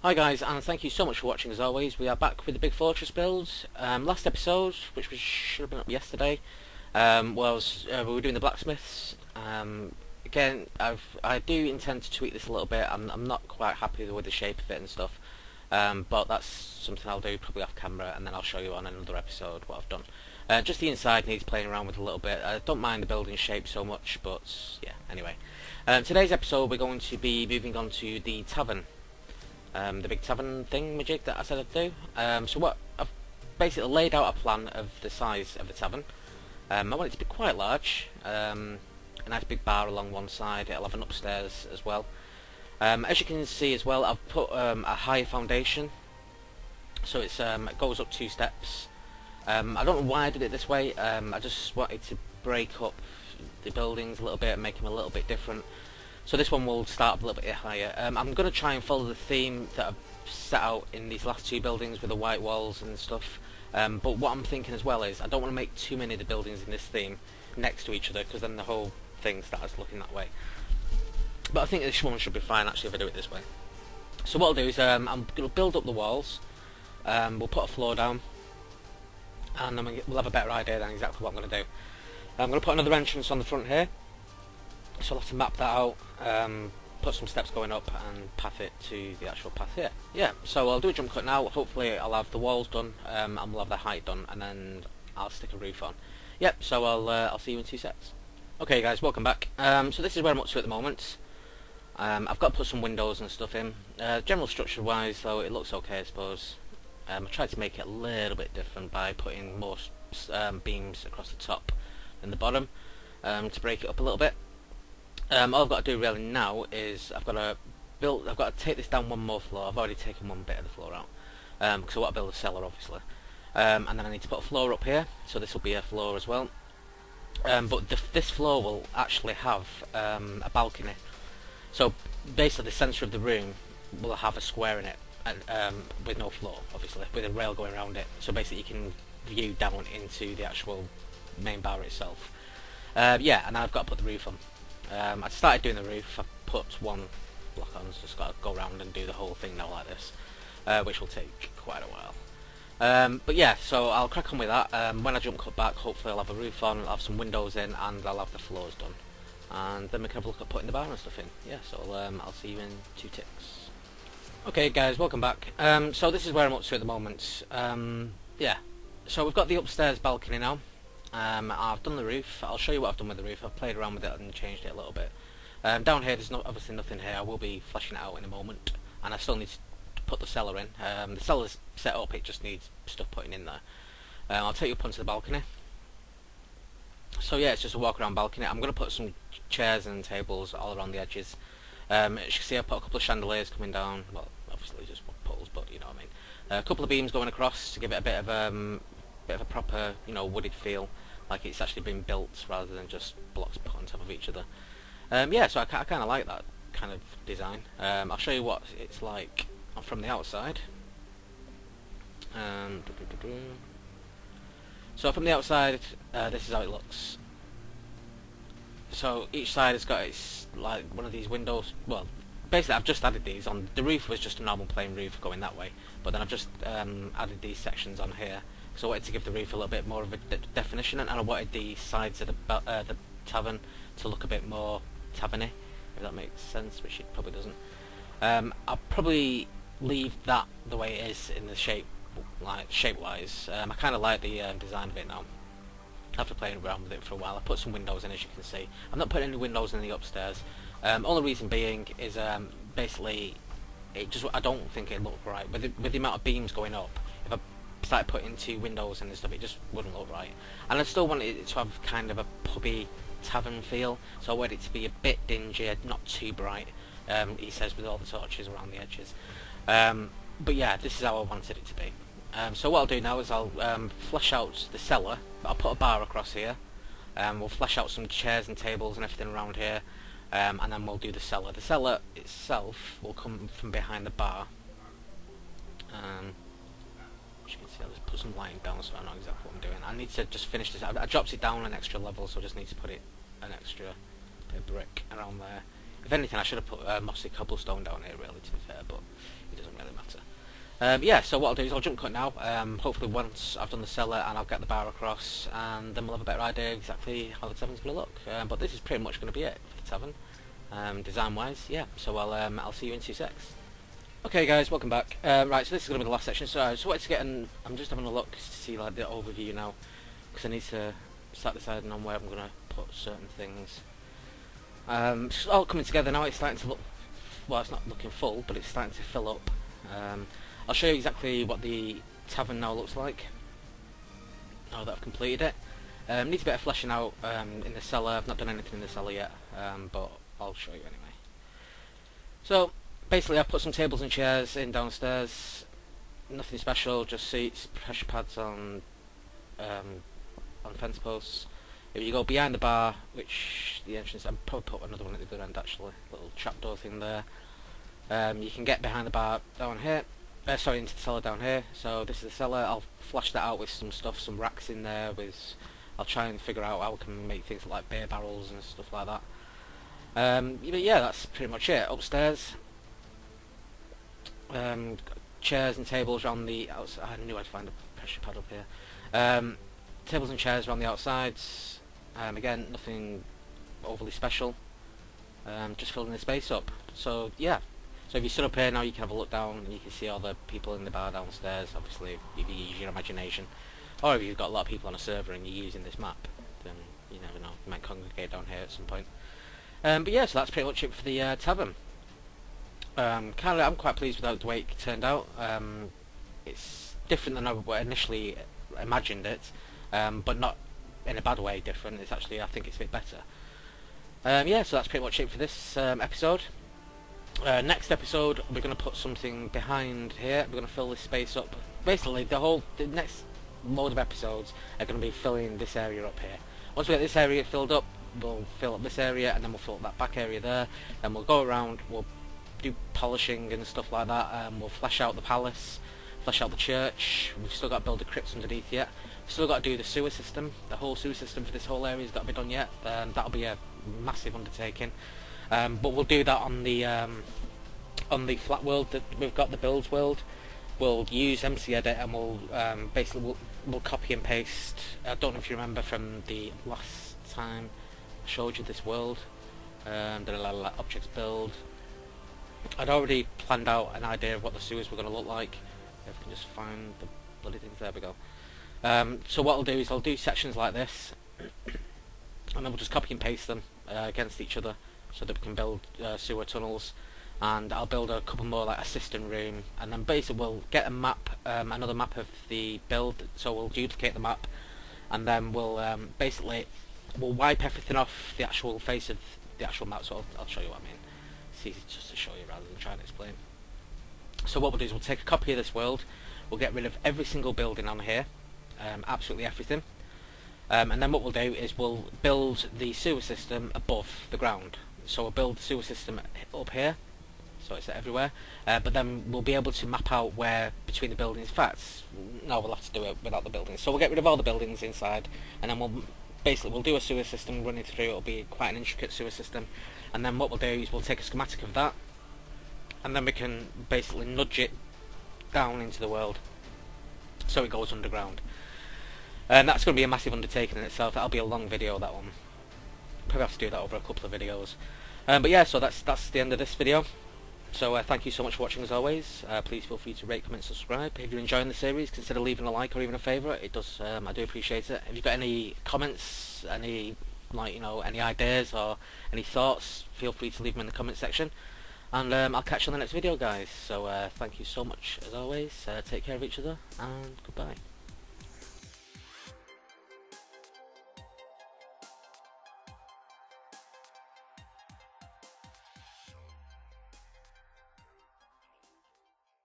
Hi guys, and thank you so much for watching as always. We are back with the Big Fortress build. Last episode, which should have been up yesterday, was we were doing the blacksmiths. Again, I do intend to tweak this a little bit. I'm not quite happy with the shape of it and stuff, but that's something I'll do probably off camera, and then I'll show you on another episode what I've done. Just the inside needs playing around with a little bit. I don't mind the building shape so much, but yeah, anyway. Today's episode we're going to be moving on to the tavern. The big tavern thing magic that I said I'd do. So what I've basically laid out a plan of the size of the tavern. I want it to be quite large. A nice big bar along one side. It'll have an upstairs as well. As you can see as well, I've put a high foundation, so it goes up 2 steps. I don't know why I did it this way. I just wanted to break up the buildings a little bit and make them a little bit different. So this one will start up a little bit higher. I'm going to try and follow the theme that I've set out in these last 2 buildings with the white walls and stuff. But what I'm thinking as well is I don't want to make too many of the buildings in this theme next to each other, because then the whole thing starts looking that way. But I think this one should be fine actually if I do it this way. So what I'll do is I'm going to build up the walls. We'll put a floor down, and then we'll have a better idea then exactly what I'm going to do. I'm going to put another entrance on the front here. So I'll have to map that out, put some steps going up and path it to the actual path here. Yeah, so I'll do a jump cut now. Hopefully I'll have the walls done, and we'll have the height done, and then I'll stick a roof on. Yep, so I'll see you in 2 secs. Okay guys, welcome back. So this is where I'm up to at the moment. I've got to put some windows and stuff in. General structure wise though, it looks okay I suppose. I tried to make it a little bit different by putting more beams across the top than the bottom, to break it up a little bit. All I've got to do really now is I've got to take this down one more floor. I've already taken one bit of the floor out, because I want to build a cellar obviously, and then I need to put a floor up here, so this will be a floor as well. But this floor will actually have a balcony, so basically the centre of the room will have a square in it, and, with no floor obviously, with a rail going around it, so basically you can view down into the actual main bar itself. Yeah, and I've got to put the roof on. I started doing the roof. I put one block on, so just got to go around and do the whole thing now like this, which will take quite a while. But yeah, so I'll crack on with that. When I jump cut back, hopefully I'll have a roof on, I'll have some windows in, and I'll have the floors done. And then we can have a look at putting the bar and stuff in. Yeah, so I'll see you in 2 ticks. Okay guys, welcome back. So this is where I'm up to at the moment. Yeah, so we've got the upstairs balcony now. I've done the roof. I'll show you what I've done with the roof. I've played around with it and changed it a little bit. Down here there's obviously nothing here. I will be fleshing it out in a moment, and I still need to put the cellar in. The cellar's set up, it just needs stuff putting in there. I'll take you up onto the balcony. So yeah, it's just a walk around balcony. I'm going to put some chairs and tables all around the edges. As you can see, I've put a couple of chandeliers coming down. Well, obviously just poles, but you know what I mean. A couple of beams going across to give it a bit of a proper, you know, wooded feel, like it's actually been built rather than just blocks put on top of each other. Yeah, so I kind of like that kind of design. I'll show you what it's like from the outside. So from the outside, this is how it looks. So each side has got its, like, one of these windows. Well, basically I've just added these on. The roof was just a normal plain roof going that way, but then I've just added these sections on here. So I wanted to give the roof a little bit more of a definition, and I wanted the sides of the tavern to look a bit more taverny, if that makes sense, which it probably doesn't. I'll probably leave that the way it is in the shape, like shape-wise. I kind of like the design of it now. After playing around with it for a while, I put some windows in, as you can see. I'm not putting any windows in the upstairs. Only reason being is basically I don't think it looked right with the amount of beams going up. If I started putting 2 windows in and stuff, it just wouldn't look right. And I still wanted it to have kind of a pubby tavern feel, so I wanted it to be a bit dingy, not too bright, he says, with all the torches around the edges. But yeah, this is how I wanted it to be. So what I'll do now is I'll flesh out the cellar. I'll put a bar across here. We'll flesh out some chairs and tables and everything around here, and then we'll do the cellar. The cellar itself will come from behind the bar. As you can see, I'll just put some lighting down so I know exactly what I'm doing. I need to just finish this. I dropped it down an extra level, so I just need to put it an extra bit of brick around there. If anything, I should have put mossy cobblestone down here, really, to be fair, but it doesn't really matter. Yeah, so what I'll do is I'll jump cut now. Hopefully once I've done the cellar and I'll get the bar across, and then we'll have a better idea exactly how the tavern's going to look. But this is pretty much going to be it for the tavern, design-wise. Yeah, so I'll see you in 2 secs. Okay, guys, welcome back. Right, so this is going to be the last section. So I just wanted to get I'm just having a look to see like the overview now, because I need to start deciding on where I'm going to put certain things. It's all coming together now. It's starting to look. Well, it's not looking full, but it's starting to fill up. I'll show you exactly what the tavern now looks like now that I've completed it. Needs a bit of fleshing out in the cellar. I've not done anything in the cellar yet, but I'll show you anyway. So basically I've put some tables and chairs in downstairs. Nothing special, just seats, pressure pads on fence posts. If you go behind the bar, which the entrance, I'll probably put another one at the other end actually, little trapdoor thing there. You can get behind the bar down here, sorry, into the cellar down here. So this is the cellar. I'll flash that out with some stuff, some racks in there. I'll try and figure out how we can make things like beer barrels and stuff like that. But yeah, that's pretty much it. Upstairs, chairs and tables around the outside. I knew I'd find a pressure pad up here. Tables and chairs around the outsides. Again, nothing overly special. Just filling the space up. So yeah. So if you sit up here now, you can have a look down and you can see all the people in the bar downstairs. Obviously, if you use your imagination, or if you've got a lot of people on a server and you're using this map, then you never know, you might congregate down here at some point. But yeah, so that's pretty much it for the tavern. I'm quite pleased with how the way it turned out. It's different than I initially imagined it, but not in a bad way different. It's actually, I think it's a bit better. Yeah, so that's pretty much it for this episode. Next episode, we're going to put something behind here. We're going to fill this space up. Basically, the next load of episodes are going to be filling this area up here. Once we get this area filled up, we'll fill up this area, and then we'll fill up that back area there. And we'll go around, we'll do polishing and stuff like that. We'll flesh out the palace, flesh out the church. We've still got to build the crypts underneath yet. We've still got to do the sewer system. The whole sewer system for this whole area has got to be done yet. That'll be a massive undertaking. But we'll do that on the flat world that we've got, the builds world. We'll use MC Edit and we'll basically we'll copy and paste. I don't know if you remember from the last time I showed you this world. Objects build. I'd already planned out an idea of what the sewers were going to look like. If I can just find the bloody things, there we go. So what I'll do is I'll do sections like this, and then we'll just copy and paste them against each other, so that we can build sewer tunnels. And I'll build a couple more, like a cistern room, and then basically we'll get a map, another map of the build. So we'll duplicate the map, and then we'll we'll wipe everything off the actual face of the actual map. So I'll show you what I mean. It's easy just to show you rather than trying to explain. So what we'll do is we'll take a copy of this world. We'll get rid of every single building on here, absolutely everything. And then what we'll do is we'll build the sewer system above the ground. So we'll build the sewer system up here, so it's everywhere. But then we'll be able to map out where between the buildings. In fact, no, we'll have to do it without the buildings. So we'll get rid of all the buildings inside, and then we'll do a sewer system running through. It'll be quite an intricate sewer system. And then what we'll do is we'll take a schematic of that, and then we can basically nudge it down into the world, so it goes underground. And that's going to be a massive undertaking in itself. That'll be a long video, that one. Probably have to do that over a couple of videos. But yeah, so that's the end of this video. So thank you so much for watching as always. Please feel free to rate, comment, subscribe. If you're enjoying the series, consider leaving a like or even a favourite. It does, I do appreciate it. If you've got any comments, any any ideas or any thoughts, feel free to leave them in the comment section. And I'll catch you on the next video, guys. So thank you so much as always. Take care of each other, and goodbye.